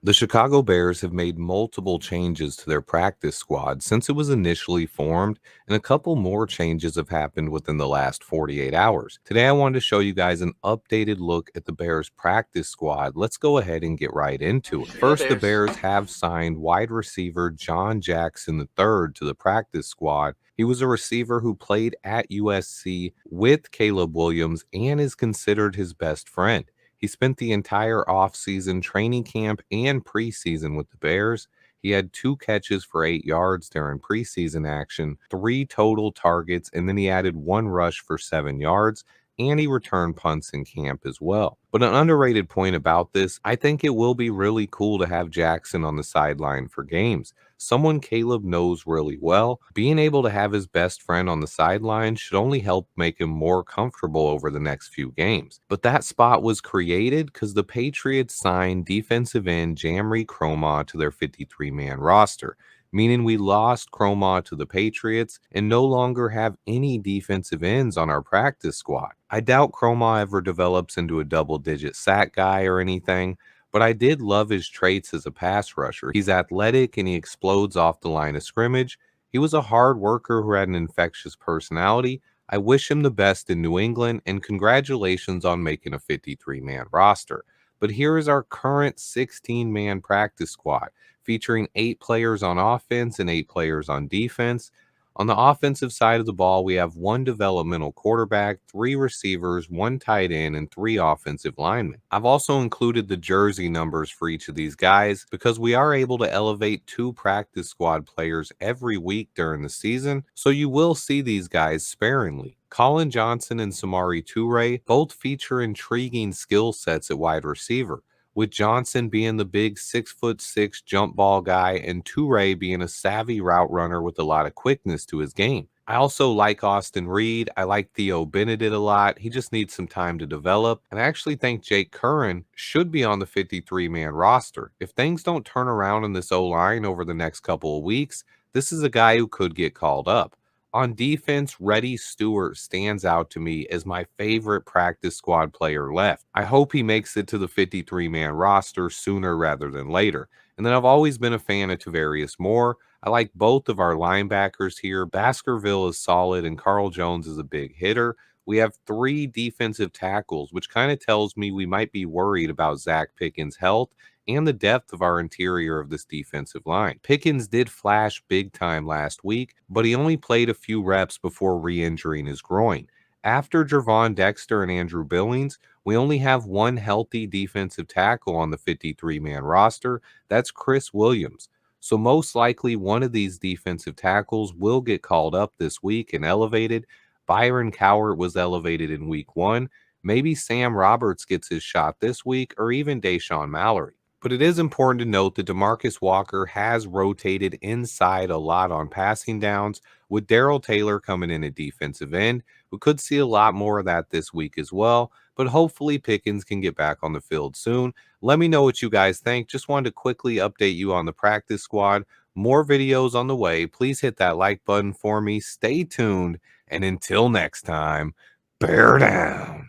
The Chicago Bears have made multiple changes to their practice squad since it was initially formed, and a couple more changes have happened within the last 48 hours. Today, I wanted to show you guys an updated look at the Bears practice squad. Let's go ahead and get right into it. Go First, the Bears. Bears have signed wide receiver John Jackson III to the practice squad. He was a receiver who played at USC with Caleb Williams and is considered his best friend. He spent the entire offseason, training camp, and preseason with the Bears. He had 2 catches for 8 yards during preseason action, 3 total targets, and then he added 1 rush for 7 yards. And he returned punts in camp as well. But an underrated point about this, I think it will be really cool to have Jackson on the sideline for games. Someone Caleb knows really well. Being able to have his best friend on the sideline should only help make him more comfortable over the next few games. But that spot was created because the Patriots signed defensive end Jamry Croma to their 53-man roster, meaning we lost Croma to the Patriots and no longer have any defensive ends on our practice squad. I doubt Croma ever develops into a double-digit sack guy or anything, but I did love his traits as a pass rusher. He's athletic and he explodes off the line of scrimmage. He was a hard worker who had an infectious personality. I wish him the best in New England and congratulations on making a 53-man roster. But here is our current 16-man practice squad featuring 8 players on offense and 8 players on defense. On the offensive side of the ball, we have 1 developmental quarterback, 3 receivers, 1 tight end, and 3 offensive linemen. I've also included the jersey numbers for each of these guys because we are able to elevate 2 practice squad players every week during the season, so you will see these guys sparingly. Colin Johnson and Samari Toure both feature intriguing skill sets at wide receiver, with Johnson being the big 6'6" jump ball guy and Toure being a savvy route runner with a lot of quickness to his game. I also like Austin Reed. I like Theo Benedict a lot. He just needs some time to develop. And I actually think Jake Curran should be on the 53-man roster. If things don't turn around in this O-line over the next couple of weeks, this is a guy who could get called up. On defense, Reddy Stewart stands out to me as my favorite practice squad player left. I hope he makes it to the 53-man roster sooner rather than later. And then I've always been a fan of Tavarius Moore. I like both of our linebackers here. Baskerville is solid and Carl Jones is a big hitter. We have 3 defensive tackles, which kind of tells me we might be worried about Zach Pickens' health and the depth of our interior of this defensive line. Pickens did flash big time last week, but he only played a few reps before re-injuring his groin. After Gervon Dexter and Andrew Billings, we only have 1 healthy defensive tackle on the 53-man roster. That's Chris Williams. So most likely one of these defensive tackles will get called up this week and elevated. Byron Cowart was elevated in week 1. Maybe Sam Roberts gets his shot this week, or even Deshaun Mallory. But it is important to note that DeMarcus Walker has rotated inside a lot on passing downs, with Darrell Taylor coming in at defensive end. We could see a lot more of that this week as well, but hopefully Pickens can get back on the field soon. Let me know what you guys think. Just wanted to quickly update you on the practice squad. More videos on the way. Please hit that like button for me. Stay tuned, and until next time, bear down.